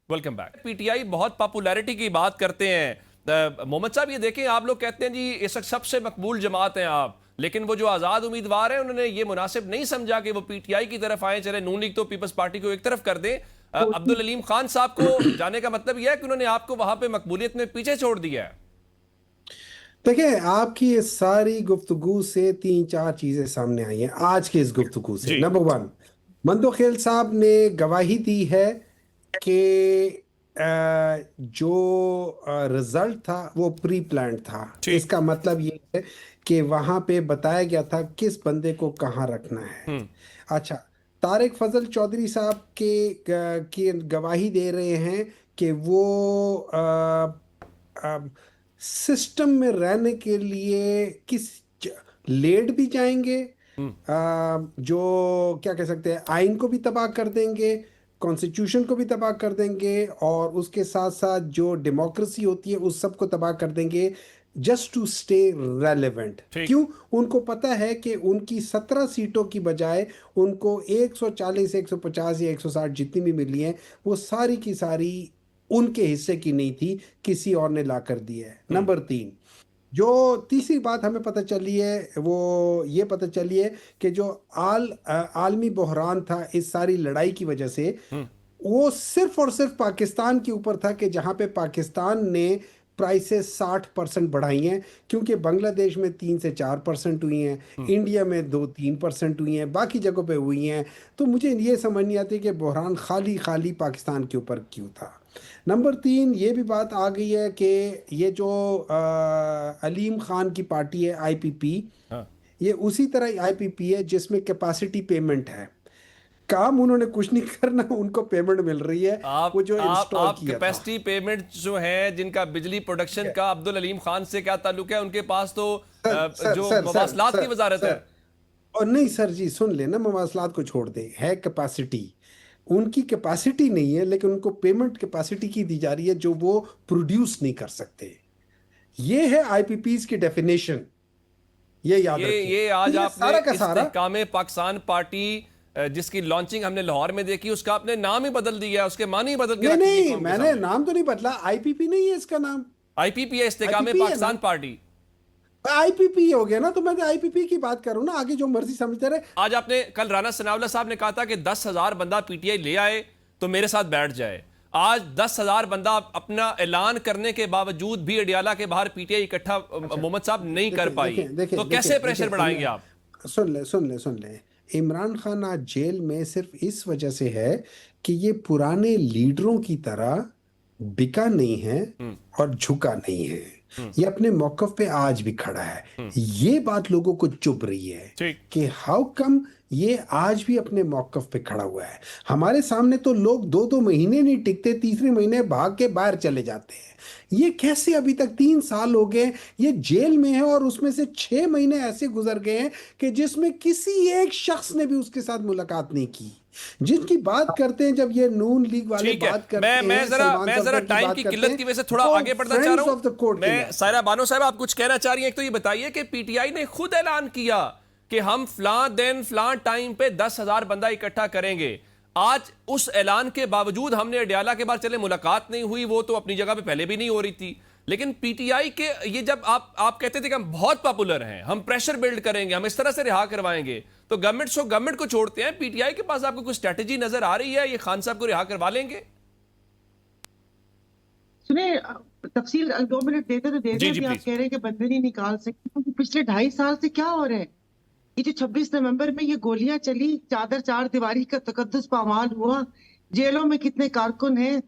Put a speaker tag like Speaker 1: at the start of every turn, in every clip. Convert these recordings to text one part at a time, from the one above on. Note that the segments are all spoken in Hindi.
Speaker 1: Welcome back. पीटीआई बहुत पॉपुलैरिटी की बात करते हैं। मोहम्मद साहब ये देखें, आप लोग कहते हैं जी इस वक्त सबसे मकबूल जमात हैं आप, लेकिन वो जो आज़ाद उम्मीदवार हैं उन्होंने ये मुनासिब नहीं समझा कि वो पीटीआई की तरफ आए। चले नून लीग तो पीपल्स पार्टी को एक तरफ कर दें। अब्दुल अलीम खान साहब को जाने का मतलब यह है कि उन्होंने आपको वहां पे मकबूलियत में पीछे छोड़ दिया है।
Speaker 2: देखिए, आपकी ये सारी गुफ्तगू से तीन चार चीजें सामने आई हैं आज की इस गुफ्तगू से।
Speaker 1: जी
Speaker 2: नंबर वन, मंदोखेल साहब ने गवाही दी है कि जो रिजल्ट था वो प्री प्लान्ड था।
Speaker 1: ठीक।
Speaker 2: इसका मतलब ये है कि वहां पे बताया गया था किस बंदे को कहाँ रखना है।
Speaker 1: हम्म।
Speaker 2: अच्छा, तारिक फजल चौधरी साहब की गवाही दे रहे हैं कि वो सिस्टम में रहने के लिए लेट भी जाएंगे,
Speaker 1: हम्म।
Speaker 2: जो क्या कह सकते हैं, आइन को भी तबाह कर देंगे, कॉन्स्टिट्यूशन को भी तबाह कर देंगे, और उसके साथ साथ जो डेमोक्रेसी होती है उस सब को तबाह कर देंगे, जस्ट टू स्टे रेलेवेंट।
Speaker 1: ठीक।
Speaker 2: क्यों? उनको पता है कि उनकी 17 सीटों की बजाय उनको 140, 150 या 160 जितनी भी मिली हैं, वो सारी की सारी उनके हिस्से की नहीं थी, किसी और ने ला कर दी है।
Speaker 1: हम्म।
Speaker 2: नंबर तीन, जो तीसरी बात हमें पता चली है वो ये पता चली है कि जो आलमी बहरान था इस सारी लड़ाई की वजह से,
Speaker 1: हम्म।
Speaker 2: वो सिर्फ और सिर्फ पाकिस्तान के ऊपर था, कि जहां पे पाकिस्तान ने प्राइसेस 60% बढ़ाई हैं, क्योंकि बांग्लादेश में 3 से 4% हुई हैं,
Speaker 1: हम्म।
Speaker 2: इंडिया में 2-3% हुई हैं, बाकी जगहों पे हुई हैं। तो मुझे ये समझ नहीं आती कि बहरान खाली खाली पाकिस्तान के ऊपर क्यों था। नंबर तीन, ये भी बात आ गई है कि ये जो अलीम खान की पार्टी है आईपीपी,
Speaker 1: हाँ।
Speaker 2: ये उसी तरह आईपीपी है जिसमें कैपेसिटी पेमेंट है। काम उन्होंने कुछ नहीं करना, उनको पेमेंट मिल रही है,
Speaker 1: आप
Speaker 2: वो जो
Speaker 1: आप
Speaker 2: इंस्टॉल
Speaker 1: आप
Speaker 2: किया था।
Speaker 1: कैपेसिटी पेमेंट जो है जिनका बिजली
Speaker 2: ठीक
Speaker 1: प्रोडक्शन
Speaker 2: है।
Speaker 1: का अब्दुल अलीम खान से क्या ताल्लुक है? उनके पास तो
Speaker 2: सर सर
Speaker 1: जो
Speaker 2: सर सर
Speaker 1: मवासलात की
Speaker 2: सर
Speaker 1: वजारत है।
Speaker 2: सर और नहीं सर जी, सुन लेना, मवासलात को छोड़ दे, है कैपेसिटी। उनकी कैपेसिटी नहीं है, लेकिन उनको पेमेंट कैपेसिटी की दी जा रही है जो वो प्रोड्यूस नहीं कर सकते। ये है आईपीपीज की डेफिनेशन, ये याद रखें।
Speaker 1: ये
Speaker 2: तो
Speaker 1: आज
Speaker 2: ये
Speaker 1: आपने
Speaker 2: सारा का सारा,
Speaker 1: इस्तेहकाम पाकिस्तान पार्टी जिसकी लॉन्चिंग हमने लाहौर में देखी, उसका आपने नाम ही बदल दिया, उसके मानी ही बदल के
Speaker 2: नहीं
Speaker 1: रख दिए
Speaker 2: नहीं,
Speaker 1: कौम के
Speaker 2: मैंने
Speaker 1: सामने।
Speaker 2: नाम तो नहीं बदला, आईपीपी नहीं है इसका नाम।
Speaker 1: आईपीपी है, इस्तेहकाम
Speaker 2: आईपीपी है ना,
Speaker 1: पाकिस्तान पार्टी।
Speaker 2: आईपीपी हो गया ना, तो मैं आईपीपी की बात करूं ना, आगे जो मर्जी समझते रहे।
Speaker 1: आज आपने कल राना सनाउल्लाह साहब ने कहा था कि 10,000 बंदा पीटीआई ले आए तो मेरे साथ बैठ जाए। आज 10,000 बंदा अपना ऐलान करने के बावजूद भी अडियाला के बाहर पीटीआई इकट्ठा
Speaker 2: अच्छा,
Speaker 1: मोहम्मद साहब नहीं कर
Speaker 2: देखें
Speaker 1: पाई।
Speaker 2: देखें देखें
Speaker 1: तो
Speaker 2: देखें
Speaker 1: कैसे प्रेशर
Speaker 2: देखें
Speaker 1: बढ़ाएंगे आप?
Speaker 2: सुन ले, इमरान खान आज जेल में सिर्फ इस वजह से है कि ये पुराने लीडरों की तरह बिका नहीं है
Speaker 1: हम्म।
Speaker 2: और झुका नहीं है।
Speaker 1: हम्म।
Speaker 2: ये अपने मौकफ पे आज भी खड़ा है।
Speaker 1: हम्म।
Speaker 2: ये बात लोगों को चुभ रही है
Speaker 1: ठीक।
Speaker 2: कि हाउ कम ये आज भी अपने मौकफ पे खड़ा हुआ है। हमारे सामने तो लोग 2-2 महीने नहीं टिकते, तीसरे महीने भाग के बाहर चले जाते हैं। ये कैसे? अभी तक 3 साल हो गए ये जेल में है, और उसमें से 6 महीने ऐसे गुजर गए हैं कि जिसमें किसी एक शख्स ने भी उसके साथ मुलाकात नहीं की। जिनकी बात करते हैं, जब ये नून लीग वाले
Speaker 1: ठीक है।
Speaker 2: बात
Speaker 1: मैं
Speaker 2: करते
Speaker 1: मैं
Speaker 2: हैं,
Speaker 1: जरा
Speaker 2: सलमान
Speaker 1: मैं जरा
Speaker 2: सफदर की
Speaker 1: टाइम
Speaker 2: बात
Speaker 1: की
Speaker 2: करते
Speaker 1: किल्लत
Speaker 2: हैं,
Speaker 1: की वजह से थोड़ा
Speaker 2: वो
Speaker 1: आगे बढ़ना चाह
Speaker 2: फ्रेंड्स
Speaker 1: रहा
Speaker 2: ऑफ द कोर्ट
Speaker 1: हूं।
Speaker 2: के
Speaker 1: मैं
Speaker 2: लिए।
Speaker 1: सायरा बानो साहब, आप कुछ कहना चाह रही हैं? एक तो ये बताइए कि पीटीआई ने खुद ऐलान किया कि हम फलां दिन फलां टाइम पे 10,000 बंदा इकट्ठा करेंगे। आज उस ऐलान के बावजूद हमने अडियाला के बाद, चले मुलाकात नहीं हुई, वो तो अपनी जगह पे पहले भी नहीं हो रही थी, लेकिन पीटीआई के ये जब आप कहते थे कि हम बहुत पॉपुलर हैं, हम प्रेशर बिल्ड करेंगे, हम इस तरह से रिहा करवाएंगे, तो गवर्नमेंट को छोड़ते हैं, पीटीआई के पास आपको कोई स्ट्रेटेजी नजर आ रही है? ये खान साहब को रिहा करवा लेंगे?
Speaker 3: सुने, तफसील 2 मिनट देते तो दे
Speaker 1: जी
Speaker 3: दें।
Speaker 1: जी
Speaker 3: अभी आप
Speaker 1: प्लीज।
Speaker 3: कह रहे हैं कि बंदे नहीं निकाल सकते, क्योंकि पिछले 2.5 साल से क्या हो रहा है? ये जो 26 नवंबर में ये गोलियां चली, चादर चार दीवारी का तकद्दुस पामाल हुआ, जेलों में कितने कारकुन हैं,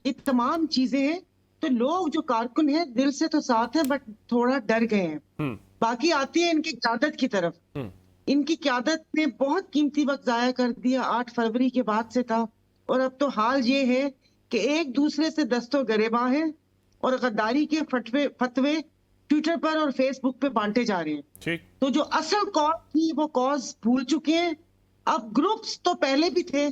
Speaker 3: ये तमाम चीजें हैं। तो लोग जो कारकुन हैं दिल से तो साथ हैं, बट थोड़ा डर गए हैं।
Speaker 1: हम्म।
Speaker 3: बाकी आती है इनकी क्यादत की तरफ।
Speaker 1: हम्म।
Speaker 3: इनकी क्यादत ने बहुत कीमती वक्त जाया कर दिया, 8 फरवरी के बाद से था। और अब तो हाल ये है कि एक दूसरे से दस्तों गरेबां हैं, और गद्दारी के फतवे ट्विटर पर और फेसबुक पे बांटे जा रहे हैं।
Speaker 1: ठीक।
Speaker 3: तो जो असल कॉज थी वो कॉज भूल चुके हैं। अब ग्रुप्स तो पहले भी थे।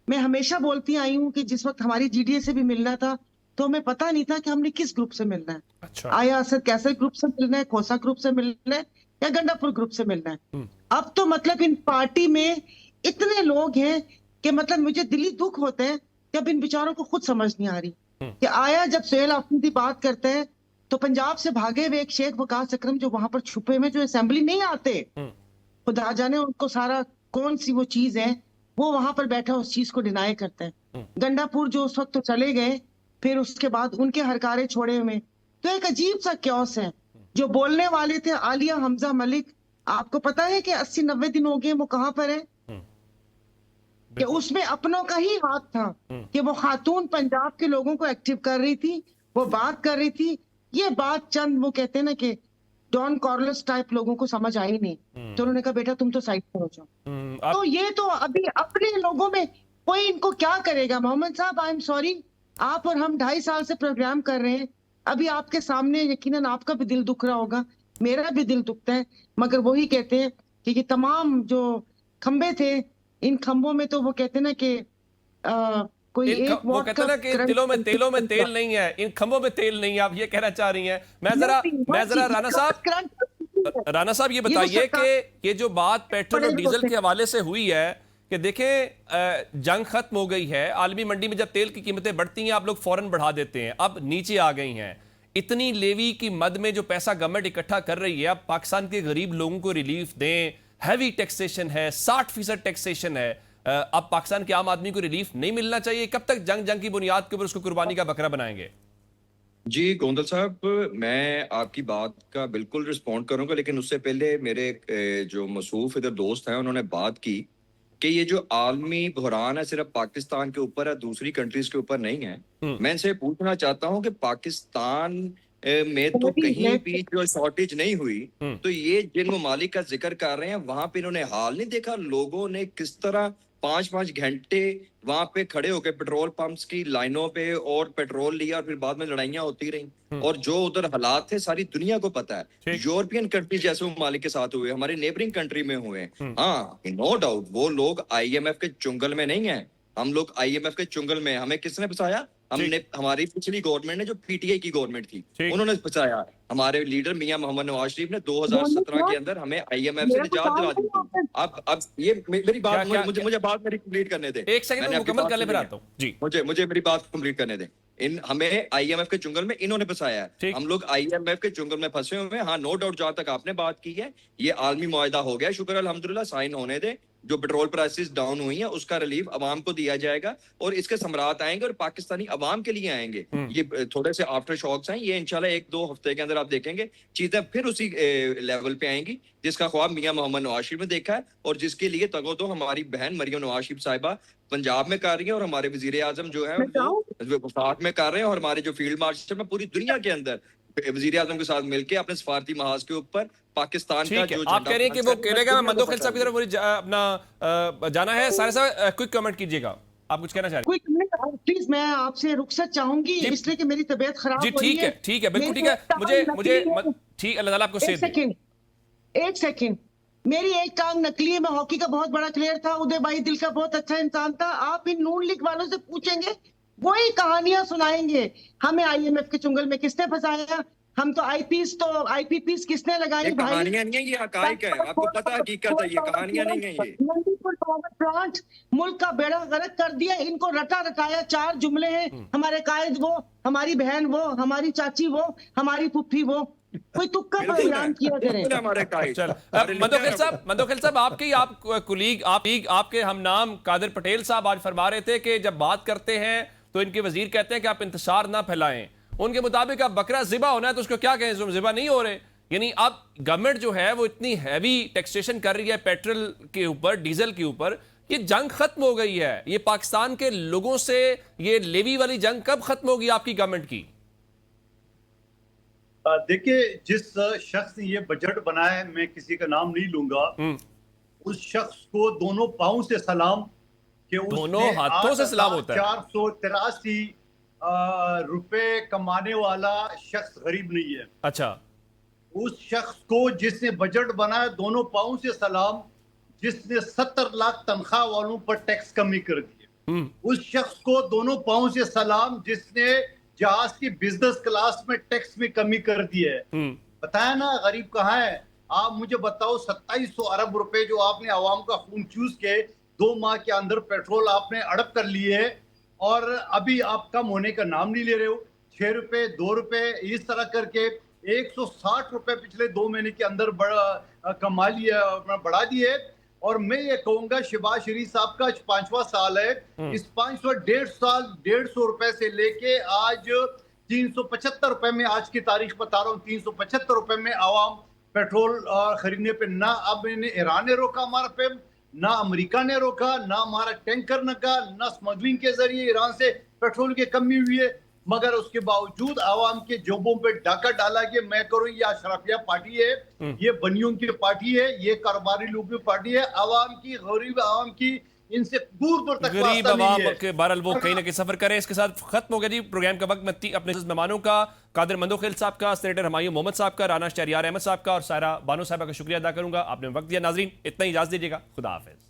Speaker 3: मैं हमेशा बोलती आई हूँ कि जिस वक्त हमारी जीडीए से भी मिलना था तो हमें पता नहीं था कि हमने किस ग्रुप से मिलना है।
Speaker 1: अच्छा।
Speaker 3: आया असद कैसल ग्रुप से मिलना है, खोसा ग्रुप से मिलना है, या गंडापुर ग्रुप से मिलना है। अब तो मतलब इन पार्टी में इतने लोग हैं कि मतलब मुझे दिली दुख होता है कि अब इन बेचारों को खुद समझ नहीं आ रही कि आया जब सुहेल अफरीदी बात करते हैं तो पंजाब से भागे हुए एक शेख वकास अकरम जो वहां पर छुपे में जो असेंबली नहीं आते, खुदा जाने उनको सारा कौन सी वो चीज है, वो वहां पर बैठा उस चीज को डिनाई करते हैं। गंडापुर जो उस वक्त तो चले गए, फिर उसके बाद उनके हरकारे छोड़े हुए, तो एक अजीब सा क्योस है। जो बोलने वाले थे आलिया हमजा मलिक, आपको पता है कि 80-90 दिन हो गए वो कहां पर है? कि उसमें अपनों का ही हाथ था कि वो खातून पंजाब के लोगों को एक्टिव कर रही थी, वो बात कर रही थी। ये बात चंद वो कहते हैं ना कि डॉन कॉर्लिस टाइप लोगों को समझ आई नहीं, तो उन्होंने कहा बेटा तुम तो साइड पर हो जाओ। तो ये तो अभी अपने लोगों में कोई इनको क्या करेगा? मोहम्मद साहब आई एम सॉरी, आप और हम 2.5 साल से प्रोग्राम कर रहे हैं, अभी आपके सामने यकीनन आपका भी दिल दुख रहा होगा, मेरा भी दिल दुखता है, मगर वही कहते हैं कि ये तमाम जो खंबे थे, इन खंभों में तो वो कहते हैं ना कि कोई एक
Speaker 1: वो कहते हैं ना कि तिलों में तेल नहीं है, इन खंभों में तेल नहीं है, आप ये कहना चाह रही हैं। मैं जरा राणा साहब ये बताइए कि ये जो बात पेट्रोल और डीजल के हवाले से हुई है कि देखें जंग खत्म हो गई है, आलमी मंडी में जब तेल की कीमतें बढ़ती हैं आप लोग फौरन बढ़ा देते हैं, अब नीचे आ गई हैं, इतनी लेवी की मद में जो पैसा गवर्नमेंट इकट्ठा कर रही है, अब पाकिस्तान के गरीब लोगों को रिलीफ दें, हैवी टैक्सेशन है, 60% टैक्सेशन है, अब पाकिस्तान के आम आदमी को रिलीफ नहीं मिलना चाहिए? कब तक जंग की बुनियाद के ऊपर उसको कुर्बानी का बकरा बनाएंगे?
Speaker 4: जी गोंदल साहब, मैं आपकी बात का बिल्कुल रिस्पॉन्ड करूंगा, लेकिन उससे पहले मेरे जो मसूफ इधर दोस्त हैं उन्होंने बात की कि ये जो आलमी बहरान है सिर्फ पाकिस्तान के ऊपर है, दूसरी कंट्रीज के ऊपर नहीं है। मैं इनसे पूछना चाहता हूं कि पाकिस्तान में तो कहीं भी जो शॉर्टेज नहीं हुई, तो ये जिन ममालिक का जिक्र कर रहे हैं वहां पे इन्होंने हाल नहीं देखा? लोगों ने किस तरह 5-5 घंटे वहां पे खड़े होकर पेट्रोल पंप्स की लाइनों पे और पेट्रोल लिया और फिर बाद में लड़ाइयां होती रही, और जो उधर हालात थे सारी दुनिया को पता है। यूरोपियन कंट्रीज जैसे ममालिक के साथ हुए, हमारे नेबरिंग कंट्री में हुए। हाँ, नो डाउट वो लोग आईएमएफ के चुंगल में नहीं है, हम लोग आईएमएफ के चुंगल में। हमें किसने फंसाया? हमने, हमारी पिछली गवर्नमेंट ने, जो पीटीआई की गवर्नमेंट थी, उन्होंने फंसाया। हमारे लीडर मियां मोहम्मद नवाज शरीफ ने 2017 के अंदर हमें आईएमएफ से निजात दिला दी थी। अब ये मेरी बात, मुझे बात मेरी कंप्लीट करने दे,
Speaker 1: एक सेकंड मुकम्मल कर ले, फिर आता हूं जी।
Speaker 4: मुझे मेरी बात कंप्लीट करने दे। हमें आईएमएफ के चुंगल में इन्होंने फंसाया है, हम लोग आईएमएफ के चुंगल में फंसे हुए हैं। हाँ, नो डाउट, जहां तक आपने बात की है, ये आलमी मुआहिदा हो गया, शुक्र अल्हम्दुलिल्लाह, साइन होने दे। जो पेट्रोल प्राइसेस डाउन हुई हैं उसका रिलीफ अवाम को दिया जाएगा और इसके समरात आएंगे और पाकिस्तानी अवाम के लिए आएंगे। ये थोड़े से आफ्टर शॉक्स हैं, ये इंशाल्लाह 1-2 हफ्ते के अंदर आप देखेंगे चीजें फिर उसी लेवल पे आएंगी जिसका ख्वाब मियां मोहम्मद नवाज शरीफ ने देखा है और जिसके लिए तगो तो हमारी बहन मरियम नवाज शरीफ साहिबा पंजाब में कर रही है और हमारे वजीर आजम जो है वो वफाक में कर रहे हैं और हमारे जो फील्ड मार्शल में पूरी दुनिया के अंदर वजीर आजम के साथ मिलकर अपने सफारती महाज के ऊपर पाकिस्तान का जो
Speaker 1: आप कह रहे हैं कि वो कहेगा। मैं मंदो खिल साहब की तरफ अपना जाना है, सारे साहब क्विक कमेंट कीजिएगा, आप कुछ कहना चाह रहे हैं?
Speaker 3: प्लीज, मैं आपसे रुखसत चाहूंगी इसलिए कि मेरी तबीयत खराब हो रही है।
Speaker 1: ठीक है, बिल्कुल ठीक है। मुझे ठीक, अल्लाह ताला आपको सेहत दे।
Speaker 3: एक सेकंड, मेरी एक टांग नकली है, मैं हॉकी का बहुत बड़ा प्लेयर था, उदय भाई दिल का बहुत अच्छा इंसान था। आप इन नून लीग वालों से पूछेंगे, वही कहानियां सुनाएंगे। हमें आईएमएफ के चुंगल में किसने फंसाया, हम तो आईपीपीस किसने लगाई?
Speaker 4: कहानियां नहीं है, ये हकाइक है, आपको पता हकीकत है, ये कहानियां नहीं है। ये
Speaker 3: मंडीपुर पावर प्लांट मुल्क का बेड़ा गर्क कर दिया, इनको रटा रटाया 4 जुमले हैं, हमारे कायद वो, हमारी बहन वो, हमारी चाची वो, हमारी पुप्पी वो, कोई तुक्का प्रोग्राम किया करें।
Speaker 1: मंदोखिल साहब, आप कुलीग, आपके हम नाम कादिर पटेल साहब आज फरमा रहे थे कि जब बात करते हैं तो इनके वजीर कहते हैं कि आप इंतशार ना फैलाएं, उनके मुताबिक अब बकरा ज़िबा होना है तो उसको क्या कहें, ज़िबा नहीं हो रहे। यानी अब गवर्नमेंट जो है वो इतनी हैवी टैक्सेशन कर रही है पेट्रोल के ऊपर, डीजल के ऊपर, ये जंग खत्म हो गई है। ये पाकिस्तान के लोगों से ये लेवी वाली जंग कब खत्म होगी आपकी गवर्नमेंट की?
Speaker 5: देखिए, जिस शख्स ने ये बजट बनाया है, मैं किसी का नाम नहीं लूंगा, उस शख्स को दोनों पांव से सलाम कि
Speaker 1: दोनों हाथों से सलाम होता है।
Speaker 5: 483 रुपए कमाने वाला शख्स गरीब नहीं है।
Speaker 1: अच्छा,
Speaker 5: उस शख्स को जिसने बजट बनाया, दोनों पांव से सलाम, जिसने 70 लाख तनख्वाह वालों पर टैक्स कमी कर दिए। उस शख्स को दोनों पांव से सलाम, जिसने जहाज की बिजनेस क्लास में टैक्स में कमी कर दी है। बताया ना गरीब कहाँ है? आप मुझे बताओ, 2700 अरब रुपए जो आपने आवाम का खून चूस के 2 माह के अंदर पेट्रोल आपने अड़प कर लिए और अभी आप कम होने का नाम नहीं ले रहे हो। 6 रुपए 2 रुपए इस तरह करके 160 रुपए पिछले 2 महीने के अंदर कमा लिया, बढ़ा दिए। और मैं ये कहूंगा शहबाज शरीफ साहब का 5वां साल है, इस 150 रुपए से लेके आज 375 रुपए में, आज की तारीख बता रहा हूँ, 375 रुपए में आवाम पेट्रोल खरीदने पे, ना अब ईरान ने रोका हमारा पे, ना अमेरिका ने रोका, ना हमारा टैंकर ने का, ना स्मगलिंग के जरिए ईरान से पेट्रोल की कमी हुई है, मगर उसके बावजूद आवाम के जोबों पे डाका डाला कि मैं करूं। ये अशराफिया पार्टी है, ये बनियों की पार्टी है, ये कारोबारी लोगों की पार्टी है, आवाम की, गरीब आवाम की इनसे दूर दूर तक
Speaker 1: गरीब
Speaker 5: वास्ता नहीं
Speaker 1: आवाम
Speaker 5: है।
Speaker 1: के बहरहाल वो कहीं ना कहीं सफर करें। इसके साथ खत्म हो गया जी प्रोग्राम का वक्त। मैं अपने मेहमानों का, कादिर मंदोखिल साहब का, सेनेटर हमायूं मोहम्मद साहब का, राना शहरियार अहमद साहब का और सायरा बानो साहब का शुक्रिया अदा करूंगा। आपने वक्त दिया। नाजरीन, इतना ही इजाजत दीजिएगा। खुदा हाफिज।